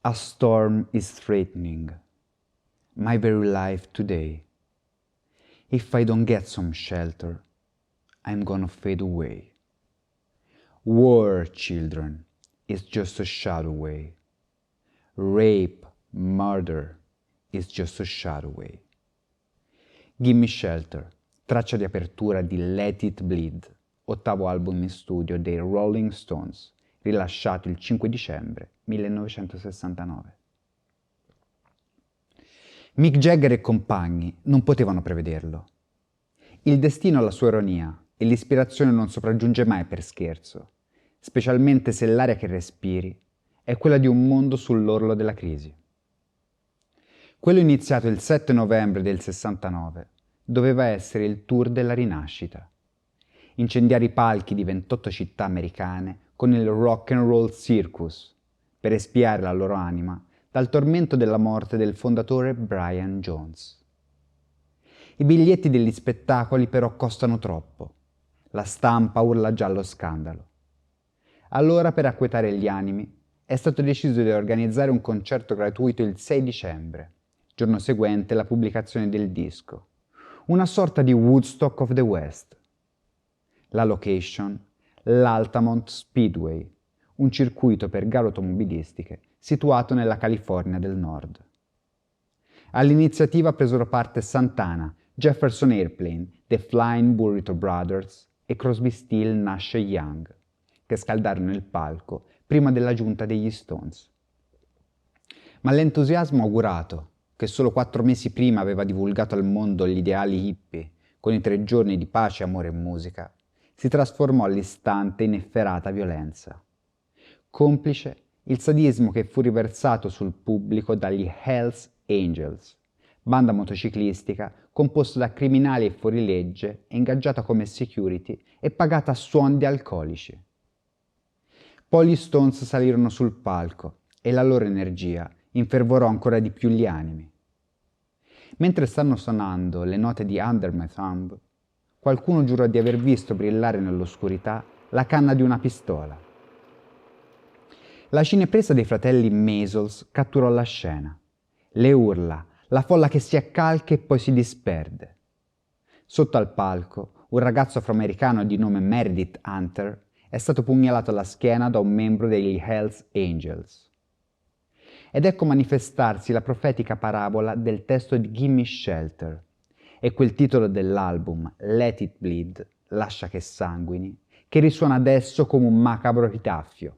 A storm is threatening my very life today. If I don't get some shelter, I'm gonna fade away. War, children, is just a shadow away. Rape, murder, is just a shadow away. Gimme Shelter, traccia di apertura di Let It Bleed, ottavo album in studio dei Rolling Stones, rilasciato il 5 dicembre 1969. Mick Jagger e compagni non potevano prevederlo. Il destino ha la sua ironia e l'ispirazione non sopraggiunge mai per scherzo, specialmente se l'aria che respiri è quella di un mondo sull'orlo della crisi. Quello iniziato il 7 novembre del 69 doveva essere il tour della rinascita. Incendiare i palchi di 28 città americane con il Rock and Roll Circus per espiare la loro anima dal tormento della morte del fondatore Brian Jones. I biglietti degli spettacoli però costano troppo. La stampa urla già allo scandalo. Allora, per acquietare gli animi, è stato deciso di organizzare un concerto gratuito il 6 dicembre, giorno seguente la pubblicazione del disco, una sorta di Woodstock of the West. La location, l'Altamont Speedway, un circuito per gare automobilistiche situato nella California del Nord. All'iniziativa presero parte Santana, Jefferson Airplane, The Flying Burrito Brothers e Crosby, Still, Nash Young, che scaldarono il palco prima della giunta degli Stones. Ma l'entusiasmo augurato, che solo 4 mesi prima aveva divulgato al mondo gli ideali hippie con i 3 giorni di pace, amore e musica, si trasformò all'istante in efferata violenza. Complice il sadismo che fu riversato sul pubblico dagli Hells Angels, banda motociclistica composta da criminali e fuorilegge e ingaggiata come security e pagata a suon di alcolici. Poi gli Stones salirono sul palco e la loro energia infervorò ancora di più gli animi. Mentre stanno suonando le note di Under My Thumb, qualcuno giurò di aver visto brillare nell'oscurità la canna di una pistola. La cinepresa dei fratelli Maysles catturò la scena. Le urla, la folla che si accalca e poi si disperde. Sotto al palco, un ragazzo afroamericano di nome Meredith Hunter è stato pugnalato alla schiena da un membro degli Hells Angels. Ed ecco manifestarsi la profetica parabola del testo di Gimme Shelter e quel titolo dell'album, Let It Bleed, lascia che sanguini, che risuona adesso come un macabro epitaffio.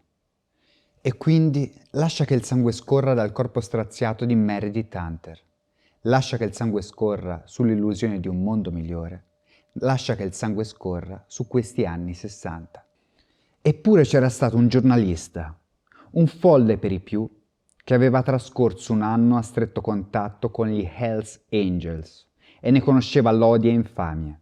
E quindi lascia che il sangue scorra dal corpo straziato di Meredith Hunter. Lascia che il sangue scorra sull'illusione di un mondo migliore. Lascia che il sangue scorra su questi anni 60. Eppure c'era stato un giornalista, un folle per i più, che aveva trascorso un anno a stretto contatto con gli Hells Angels e ne conosceva lodi e infamie.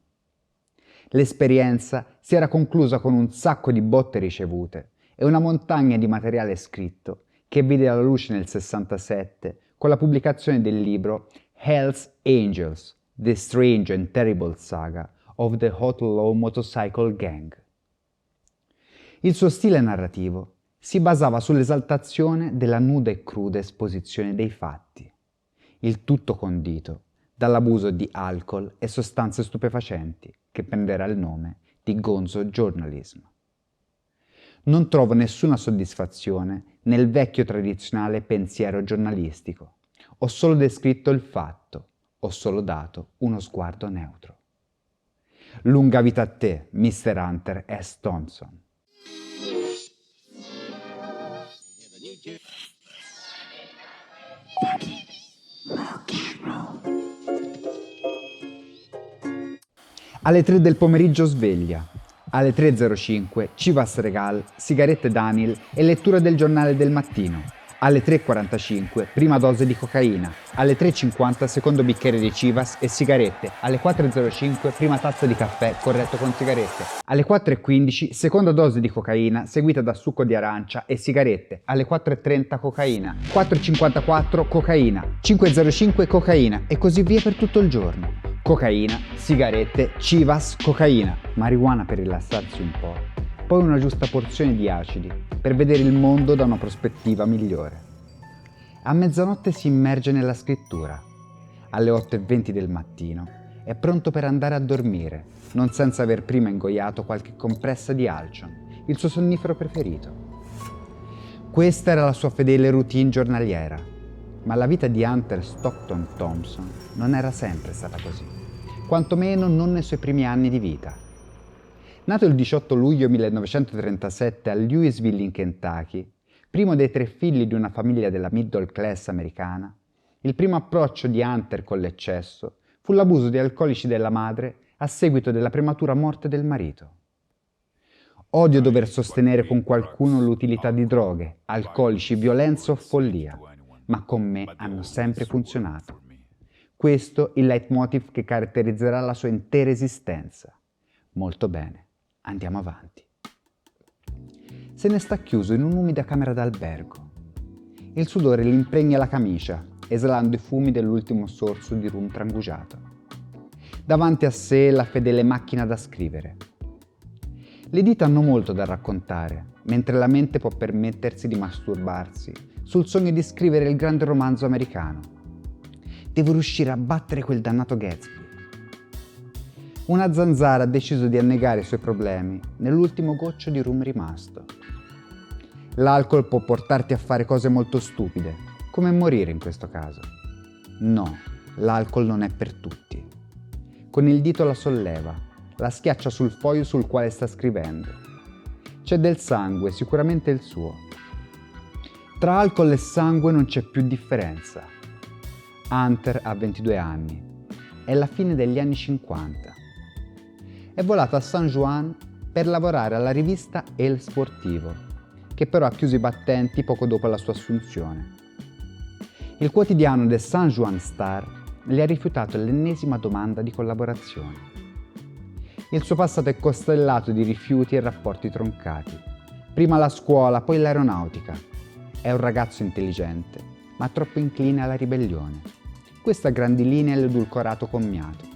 L'esperienza si era conclusa con un sacco di botte ricevute e una montagna di materiale scritto che vide la luce nel 67 con la pubblicazione del libro Hells Angels, The Strange and Terrible Saga of the Outlaw Motorcycle Gang. Il suo stile narrativo si basava sull'esaltazione della nuda e cruda esposizione dei fatti, il tutto condito dall'abuso di alcol e sostanze stupefacenti che prenderà il nome di gonzo journalism. Non trovo nessuna soddisfazione nel vecchio tradizionale pensiero giornalistico. Ho solo descritto il fatto, ho solo dato uno sguardo neutro. Lunga vita a te, Mr. Hunter S. Thompson. Alle 3 del pomeriggio sveglia. Alle 3:05 Chivas Regal, sigarette Daniel e lettura del giornale del mattino. Alle 3:45 prima dose di cocaina. Alle 3:50 secondo bicchiere di Chivas e sigarette. Alle 4:05 prima tazza di caffè corretto con sigarette. Alle 4:15 seconda dose di cocaina seguita da succo di arancia e sigarette. Alle 4:30 cocaina. 4:54 cocaina. 5:05 cocaina e così via per tutto il giorno. Cocaina, sigarette, Chivas, cocaina, marijuana per rilassarsi un po', poi una giusta porzione di acidi per vedere il mondo da una prospettiva migliore. A mezzanotte si immerge nella scrittura. Alle 8:20 del mattino è pronto per andare a dormire, non senza aver prima ingoiato qualche compressa di Alcion, il suo sonnifero preferito. Questa era la sua fedele routine giornaliera, ma la vita di Hunter Stockton Thompson non era sempre stata così, quantomeno non nei suoi primi anni di vita. Nato il 18 luglio 1937 a Louisville in Kentucky, primo dei 3 figli di una famiglia della middle class americana, il primo approccio di Hunter con l'eccesso fu l'abuso di alcolici della madre a seguito della prematura morte del marito. Odio dover sostenere con qualcuno l'utilità di droghe, alcolici, violenza o follia, ma con me hanno sempre funzionato. Questo il leitmotiv che caratterizzerà la sua intera esistenza. Molto bene, andiamo avanti. Se ne sta chiuso in un'umida camera d'albergo. Il sudore gli impregna la camicia, esalando i fumi dell'ultimo sorso di rum trangugiato. Davanti a sé la fedele macchina da scrivere. Le dita hanno molto da raccontare, mentre la mente può permettersi di masturbarsi sul sogno di scrivere il grande romanzo americano. Devo riuscire a battere quel dannato Gatsby. Una zanzara ha deciso di annegare i suoi problemi nell'ultimo goccio di rum rimasto. L'alcol può portarti a fare cose molto stupide, come morire in questo caso. No, l'alcol non è per tutti. Con il dito la solleva, la schiaccia sul foglio sul quale sta scrivendo. C'è del sangue, sicuramente il suo. Tra alcol e sangue non c'è più differenza. Hunter ha 22 anni. È la fine degli anni 50. È volato a San Juan per lavorare alla rivista El Sportivo, che però ha chiuso i battenti poco dopo la sua assunzione. Il quotidiano The San Juan Star gli ha rifiutato l'ennesima domanda di collaborazione. Il suo passato è costellato di rifiuti e rapporti troncati. Prima la scuola, poi l'aeronautica. È un ragazzo intelligente, ma troppo incline alla ribellione. Questo a grandi linee è l'edulcorato commiato.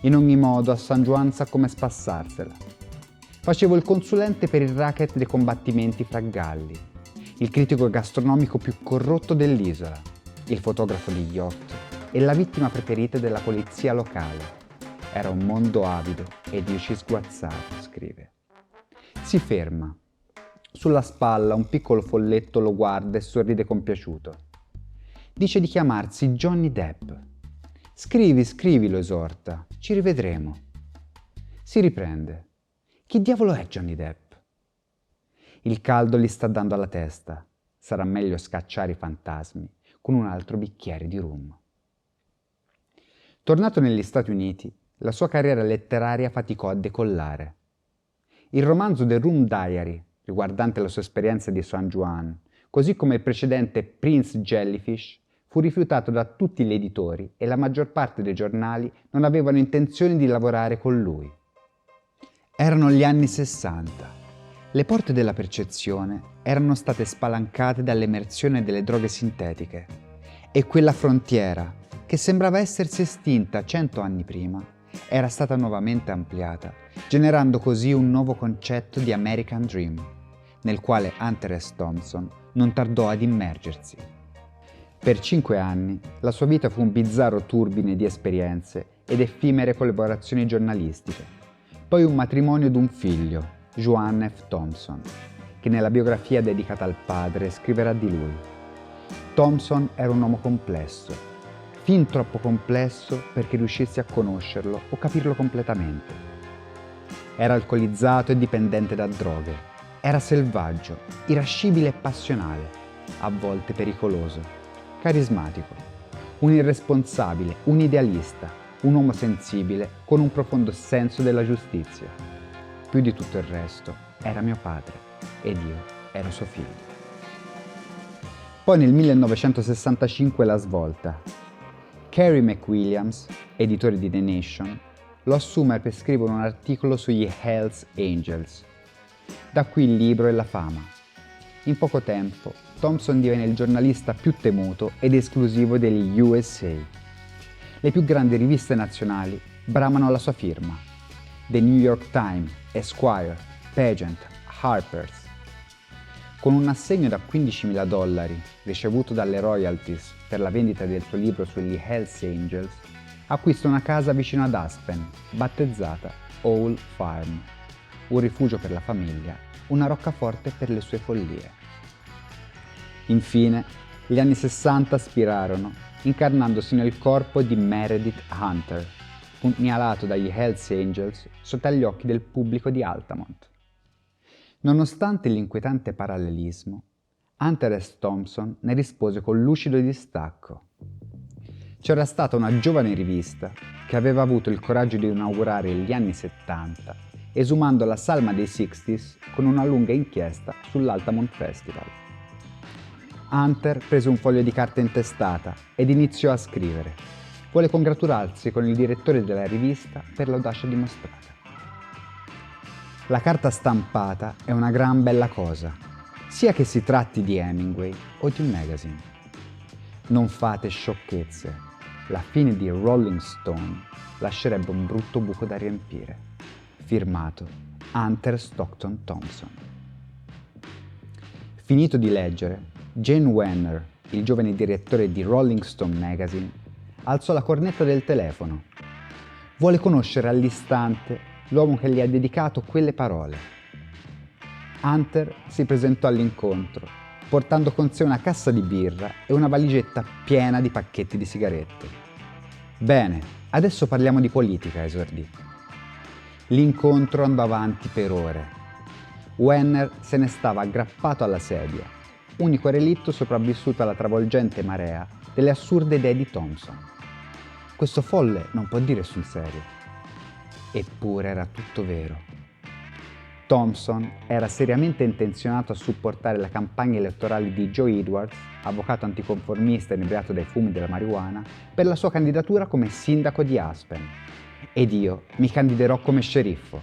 In ogni modo a San Juan sa come spassarsela. Facevo il consulente per il racket dei combattimenti fra galli, il critico gastronomico più corrotto dell'isola, il fotografo di yacht e la vittima preferita della polizia locale. Era un mondo avido ed io ci sguazzavo, scrive. Si ferma. Sulla spalla un piccolo folletto lo guarda e sorride compiaciuto. Dice di chiamarsi Johnny Depp. Scrivi, lo esorta. Ci rivedremo. Si riprende. Chi diavolo è Johnny Depp? Il caldo gli sta dando alla testa. Sarà meglio scacciare i fantasmi con un altro bicchiere di rum. Tornato negli Stati Uniti, la sua carriera letteraria faticò a decollare. Il romanzo The Rum Diary, riguardante la sua esperienza di San Juan, così come il precedente Prince Jellyfish, fu rifiutato da tutti gli editori e la maggior parte dei giornali non avevano intenzione di lavorare con lui. Erano gli anni 60. Le porte della percezione erano state spalancate dall'emersione delle droghe sintetiche e quella frontiera, che sembrava essersi estinta 100 anni prima, era stata nuovamente ampliata, generando così un nuovo concetto di American Dream, nel quale Hunter S. Thompson non tardò ad immergersi. Per 5 anni la sua vita fu un bizzarro turbine di esperienze ed effimere collaborazioni giornalistiche, poi un matrimonio ed un figlio, Juan F. Thompson, che nella biografia dedicata al padre scriverà di lui. Thompson era un uomo complesso, fin troppo complesso perché riuscissi a conoscerlo o capirlo completamente. Era alcolizzato e dipendente da droghe. Era selvaggio, irascibile e passionale, a volte pericoloso, carismatico, un irresponsabile, un idealista, un uomo sensibile con un profondo senso della giustizia. Più di tutto il resto, era mio padre ed io ero suo figlio. Poi nel 1965 la svolta. Carey McWilliams, editore di The Nation, lo assume per scrivere un articolo sugli Hells Angels. Da qui il libro e la fama. In poco tempo, Thompson diviene il giornalista più temuto ed esclusivo degli USA. Le più grandi riviste nazionali bramano la sua firma. The New York Times, Esquire, Pageant, Harper's. Con un assegno da $15.000 ricevuto dalle royalties per la vendita del suo libro sugli Hells Angels, acquista una casa vicino ad Aspen, battezzata Owl Farm, un rifugio per la famiglia, una roccaforte per le sue follie. Infine, gli anni 60 spirarono, incarnandosi nel corpo di Meredith Hunter, pugnalato dagli Hells Angels sotto agli occhi del pubblico di Altamont. Nonostante l'inquietante parallelismo, Hunter S. Thompson ne rispose con lucido distacco. C'era stata una giovane rivista che aveva avuto il coraggio di inaugurare gli anni 70, esumando la salma dei 60s con una lunga inchiesta sull'Altamont Festival. Hunter prese un foglio di carta intestata ed iniziò a scrivere. Vuole congratularsi con il direttore della rivista per l'audacia dimostrata. La carta stampata è una gran bella cosa, sia che si tratti di Hemingway o di un magazine. Non fate sciocchezze, la fine di Rolling Stone lascerebbe un brutto buco da riempire. Firmato Hunter Stockton Thompson. Finito di leggere, Jane Wenner, il giovane direttore di Rolling Stone Magazine, alzò la cornetta del telefono. Vuole conoscere all'istante l'uomo che gli ha dedicato quelle parole. Hunter si presentò all'incontro, portando con sé una cassa di birra e una valigetta piena di pacchetti di sigarette. Bene, adesso parliamo di politica, esordì. L'incontro andò avanti per ore. Wenner se ne stava aggrappato alla sedia, unico relitto sopravvissuto alla travolgente marea delle assurde idee di Thompson. Questo folle non può dire sul serio. Eppure era tutto vero. Thompson era seriamente intenzionato a supportare la campagna elettorale di Joe Edwards, avvocato anticonformista inebriato dai fumi della marijuana, per la sua candidatura come sindaco di Aspen. Ed io mi candiderò come sceriffo.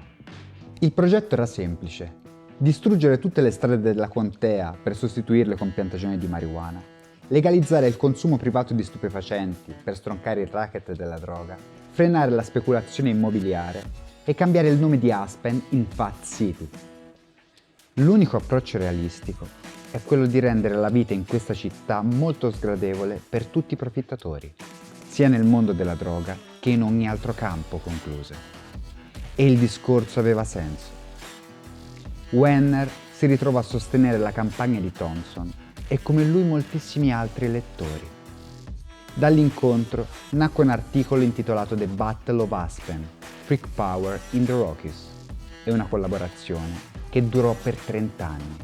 Il progetto era semplice: distruggere tutte le strade della contea per sostituirle con piantagioni di marijuana, legalizzare il consumo privato di stupefacenti per stroncare il racket della droga, frenare la speculazione immobiliare e cambiare il nome di Aspen in Fat City. L'unico approccio realistico è quello di rendere la vita in questa città molto sgradevole per tutti i profittatori, sia nel mondo della droga che in ogni altro campo, concluse. E il discorso aveva senso. Wenner si ritrovò a sostenere la campagna di Thompson e come lui moltissimi altri elettori. Dall'incontro nacque un articolo intitolato The Battle of Aspen, Freak Power in the Rockies, e una collaborazione che durò per 30 anni.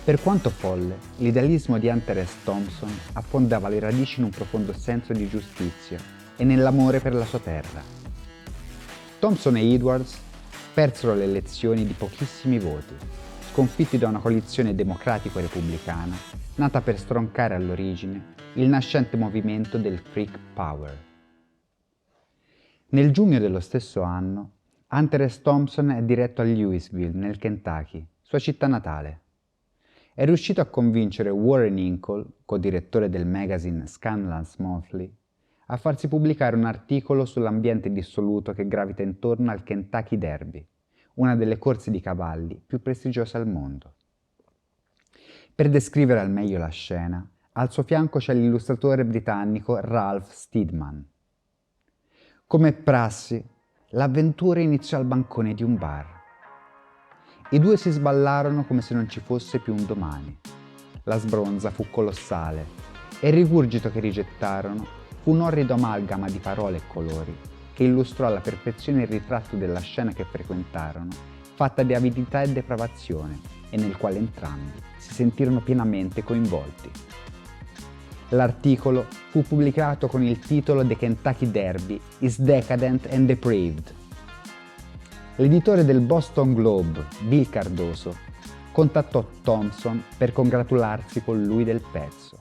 Per quanto folle, l'idealismo di Hunter S. Thompson affondava le radici in un profondo senso di giustizia e nell'amore per la sua terra. Thompson e Edwards persero le elezioni di pochissimi voti, sconfitti da una coalizione democratico-repubblicana nata per stroncare all'origine il nascente movimento del Freak Power. Nel giugno dello stesso anno, Hunter S. Thompson è diretto a Louisville, nel Kentucky, sua città natale. È riuscito a convincere Warren Incle, co-direttore del magazine Scanlon's Monthly, a farsi pubblicare un articolo sull'ambiente dissoluto che gravita intorno al Kentucky Derby, una delle corse di cavalli più prestigiose al mondo. Per descrivere al meglio la scena, al suo fianco c'è l'illustratore britannico Ralph Steadman. Come prassi, l'avventura iniziò al bancone di un bar. I due si sballarono come se non ci fosse più un domani. La sbronza fu colossale e il rigurgito che rigettarono fu un orrido amalgama di parole e colori che illustrò alla perfezione il ritratto della scena che frequentarono, fatta di avidità e depravazione, e nel quale entrambi si sentirono pienamente coinvolti. L'articolo fu pubblicato con il titolo The Kentucky Derby is Decadent and Depraved. L'editore del Boston Globe, Bill Cardoso, contattò Thompson per congratularsi con lui del pezzo.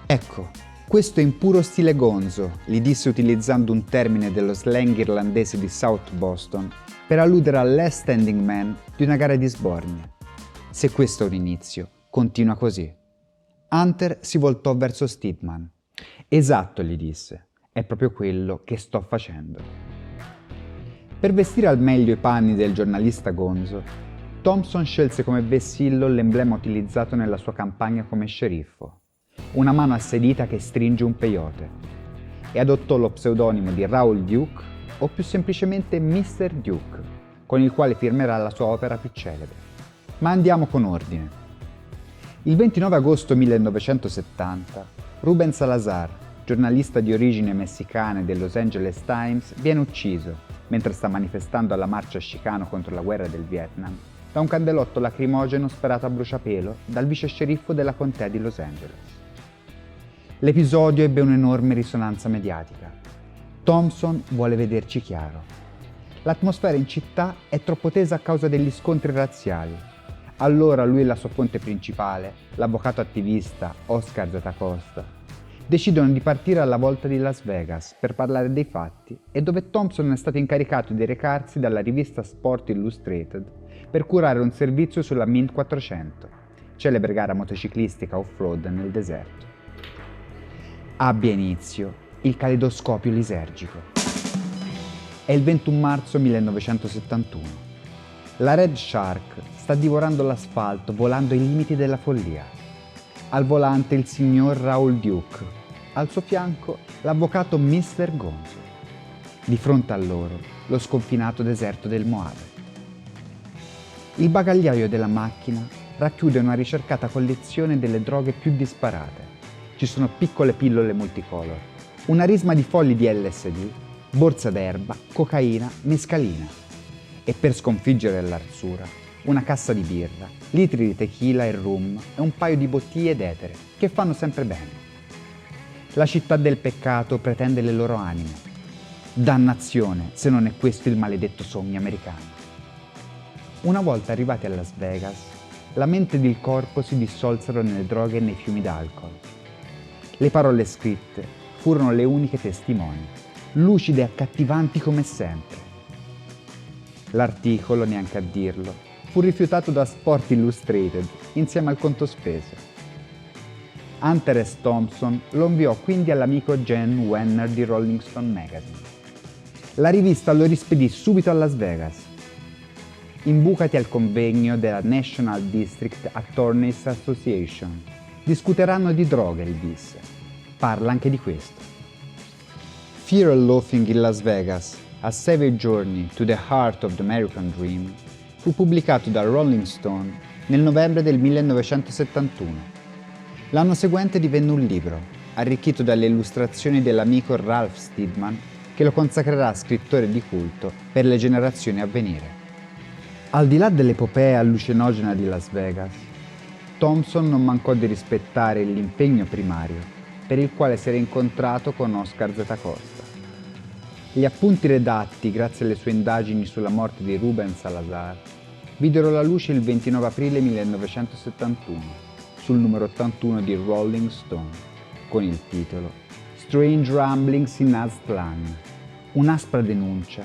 Ecco, questo è in puro stile gonzo, gli disse utilizzando un termine dello slang irlandese di South Boston per alludere al last standing man di una gara di sbornie. Se questo è un inizio, continua così. Hunter si voltò verso Steadman. Esatto, gli disse, è proprio quello che sto facendo. Per vestire al meglio i panni del giornalista gonzo, Thompson scelse come vessillo l'emblema utilizzato nella sua campagna come sceriffo, una mano assedita che stringe un peyote, e adottò lo pseudonimo di Raoul Duke o più semplicemente Mr. Duke, con il quale firmerà la sua opera più celebre. Ma andiamo con ordine. Il 29 agosto 1970, Ruben Salazar, giornalista di origine messicana del Los Angeles Times, viene ucciso, mentre sta manifestando alla marcia a Chicano contro la guerra del Vietnam, da un candelotto lacrimogeno sparato a bruciapelo dal vice sceriffo della contea di Los Angeles. L'episodio ebbe un'enorme risonanza mediatica. Thompson vuole vederci chiaro. L'atmosfera in città è troppo tesa a causa degli scontri razziali. Allora lui e la sua fonte principale, l'avvocato attivista Oscar Zatacosta, decidono di partire alla volta di Las Vegas per parlare dei fatti e dove Thompson è stato incaricato di recarsi dalla rivista Sport Illustrated per curare un servizio sulla Mint 400, celebre gara motociclistica off-road nel deserto. Abbia inizio il caleidoscopio lisergico. È il 21 marzo 1971. La Red Shark sta divorando l'asfalto volando ai limiti della follia. Al volante il signor Raoul Duke, al suo fianco l'avvocato Mr. Gonzo. Di fronte a loro lo sconfinato deserto del Moave. Il bagagliaio della macchina racchiude una ricercata collezione delle droghe più disparate. Ci sono piccole pillole multicolor, una risma di fogli di LSD, borsa d'erba, cocaina, mescalina. E per sconfiggere l'arsura, una cassa di birra, litri di tequila e rum e un paio di bottiglie d'etere, che fanno sempre bene. La città del peccato pretende le loro anime. Dannazione, se non è questo il maledetto sogno americano. Una volta arrivati a Las Vegas, la mente ed il corpo si dissolsero nelle droghe e nei fiumi d'alcol. Le parole scritte furono le uniche testimoni, lucide e accattivanti come sempre. L'articolo, neanche a dirlo, fu rifiutato da Sport Illustrated insieme al conto spese. Hunter S. Thompson lo inviò quindi all'amico Jen Wenner di Rolling Stone Magazine. La rivista lo rispedì subito a Las Vegas. Imbucati al convegno della National District Attorneys Association. Discuteranno di droghe, gli disse. Parla anche di questo. Fear and Loathing in Las Vegas, A Savage Journey to the Heart of the American Dream, fu pubblicato da Rolling Stone nel novembre del 1971. L'anno seguente divenne un libro, arricchito dalle illustrazioni dell'amico Ralph Steadman, che lo consacrerà scrittore di culto per le generazioni a venire. Al di là dell'epopea allucinogena di Las Vegas, Thompson non mancò di rispettare l'impegno primario per il quale si era incontrato con Oscar Zatacosta. Gli appunti redatti grazie alle sue indagini sulla morte di Ruben Salazar videro la luce il 29 aprile 1971 sul numero 81 di Rolling Stone con il titolo Strange Rumblings in Aztlan, un'aspra denuncia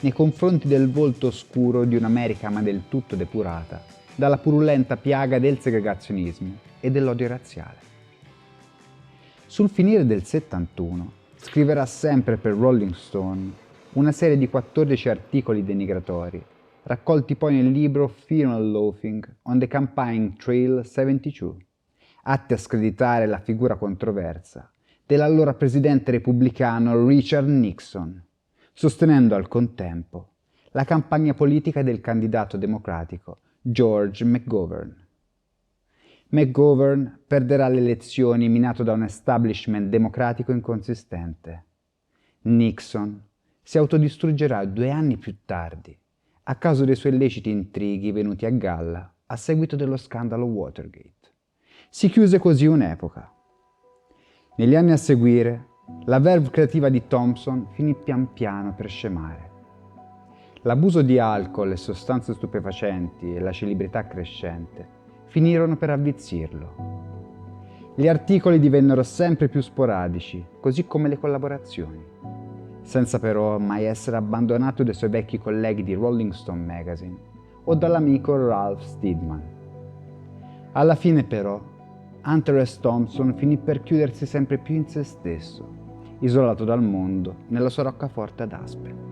nei confronti del volto oscuro di un'America ma del tutto depurata dalla purulenta piaga del segregazionismo e dell'odio razziale. Sul finire del 71 scriverà sempre per Rolling Stone una serie di 14 articoli denigratori, raccolti poi nel libro Fear and Loathing on the Campaign Trail 72, atti a screditare la figura controversa dell'allora presidente repubblicano Richard Nixon, sostenendo al contempo la campagna politica del candidato democratico George McGovern. McGovern perderà le elezioni minato da un establishment democratico inconsistente. Nixon si autodistruggerà 2 anni più tardi a causa dei suoi illeciti intrighi venuti a galla a seguito dello scandalo Watergate. Si chiuse così un'epoca. Negli anni a seguire, la verve creativa di Thompson finì pian piano per scemare. L'abuso di alcol e sostanze stupefacenti e la celebrità crescente finirono per avvizzirlo. Gli articoli divennero sempre più sporadici, così come le collaborazioni, senza però mai essere abbandonato dai suoi vecchi colleghi di Rolling Stone Magazine o dall'amico Ralph Steadman. Alla fine però, Hunter S. Thompson finì per chiudersi sempre più in se stesso, isolato dal mondo nella sua roccaforte ad Aspen.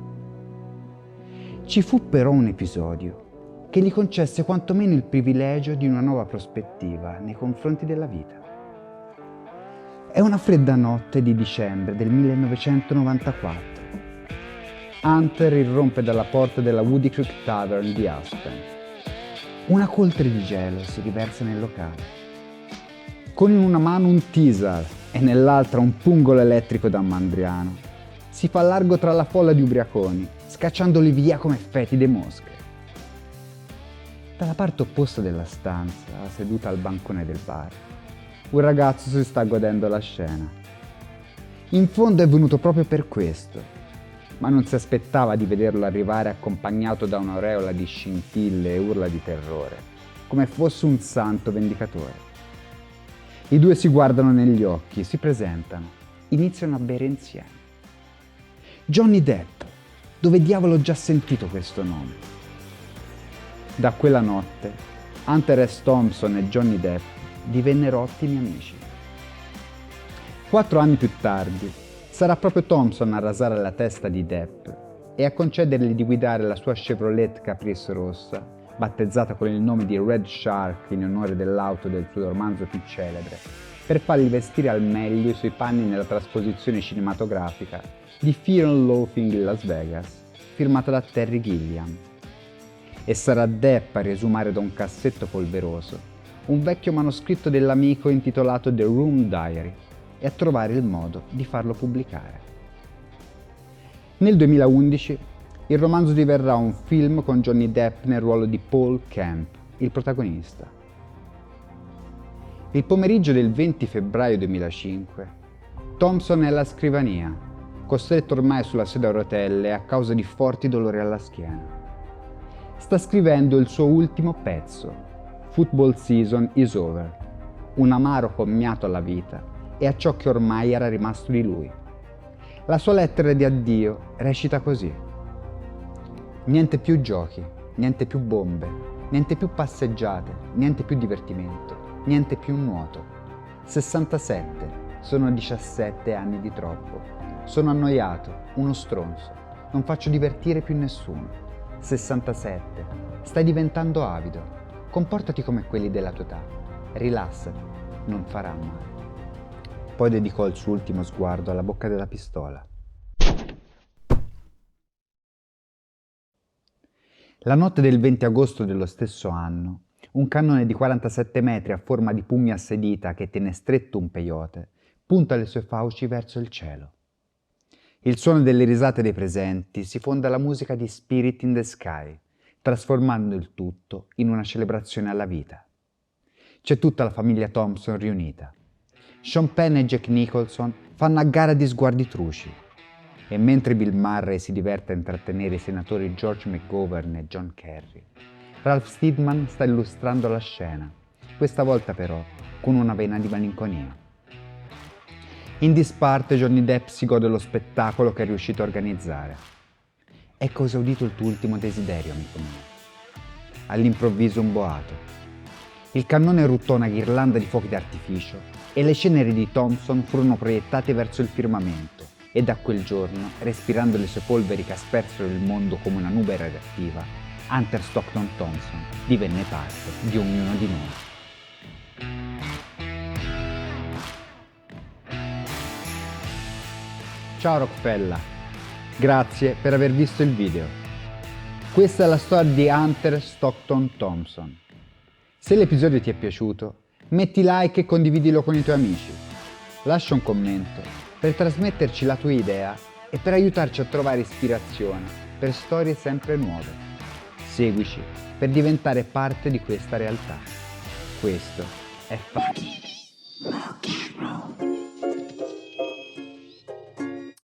Ci fu però un episodio che gli concesse quantomeno il privilegio di una nuova prospettiva nei confronti della vita. È una fredda notte di dicembre del 1994. Hunter irrompe dalla porta della Woody Creek Tavern di Aspen. Una coltre di gelo si riversa nel locale. Con in una mano un teaser e nell'altra un pungolo elettrico da mandriano, si fa largo tra la folla di ubriaconi, scacciandoli via come fetide mosche. Dalla parte opposta della stanza, seduta al bancone del bar, un ragazzo si sta godendo la scena. In fondo è venuto proprio per questo, ma non si aspettava di vederlo arrivare accompagnato da un'aureola di scintille e urla di terrore, come fosse un santo vendicatore. I due si guardano negli occhi, si presentano, iniziano a bere insieme. Johnny Depp, dove diavolo ho già sentito questo nome? Da quella notte, Hunter S. Thompson e Johnny Depp divennero ottimi amici. 4 anni più tardi, sarà proprio Thompson a rasare la testa di Depp e a concedergli di guidare la sua Chevrolet Caprice rossa, battezzata con il nome di Red Shark in onore dell'auto del suo romanzo più celebre, per fargli vestire al meglio i suoi panni nella trasposizione cinematografica di Fear and Loathing in Las Vegas, firmata da Terry Gilliam. E sarà Depp a riesumare da un cassetto polveroso un vecchio manoscritto dell'amico intitolato The Room Diary e a trovare il modo di farlo pubblicare. Nel 2011 il romanzo diverrà un film con Johnny Depp nel ruolo di Paul Kemp, il protagonista. Il pomeriggio del 20 febbraio 2005, Thompson è alla scrivania, costretto ormai sulla sedia a rotelle a causa di forti dolori alla schiena. Sta scrivendo il suo ultimo pezzo, Football Season is Over, un amaro commiato alla vita e a ciò che ormai era rimasto di lui. La sua lettera di addio recita così: niente più giochi, niente più bombe, niente più passeggiate, niente più divertimento, niente più nuoto. 67, sono 17 anni di troppo. Sono annoiato, uno stronzo, non faccio divertire più nessuno. 67, stai diventando avido. Comportati come quelli della tua età, rilassati, non farà male. Poi dedicò il suo ultimo sguardo alla bocca della pistola. La notte del 20 agosto dello stesso anno, un cannone di 47 metri a forma di pugno assedita che tiene stretto un peyote, punta le sue fauci verso il cielo. Il suono delle risate dei presenti si fonde alla musica di Spirit in the Sky, trasformando il tutto in una celebrazione alla vita. C'è tutta la famiglia Thompson riunita. Sean Penn e Jack Nicholson fanno a gara di sguardi truci, e mentre Bill Murray si diverte a intrattenere i senatori George McGovern e John Kerry, Ralph Steadman sta illustrando la scena, questa volta però con una vena di malinconia. In disparte Johnny Depp si gode lo spettacolo che è riuscito a organizzare. Ecco esaudito il tuo ultimo desiderio, amico mio. All'improvviso un boato. Il cannone ruttò una ghirlanda di fuochi d'artificio e le ceneri di Thompson furono proiettate verso il firmamento e da quel giorno, respirando le sue polveri che aspersero il mondo come una nube radioattiva, Hunter Stockton Thompson divenne parte di ognuno di noi. Ciao Rockefeller! Grazie per aver visto il video. Questa è la storia di Hunter Stockton Thompson. Se l'episodio ti è piaciuto, metti like e condividilo con i tuoi amici. Lascia un commento per trasmetterci la tua idea e per aiutarci a trovare ispirazione per storie sempre nuove. Seguici per diventare parte di questa realtà. Questo è Funny.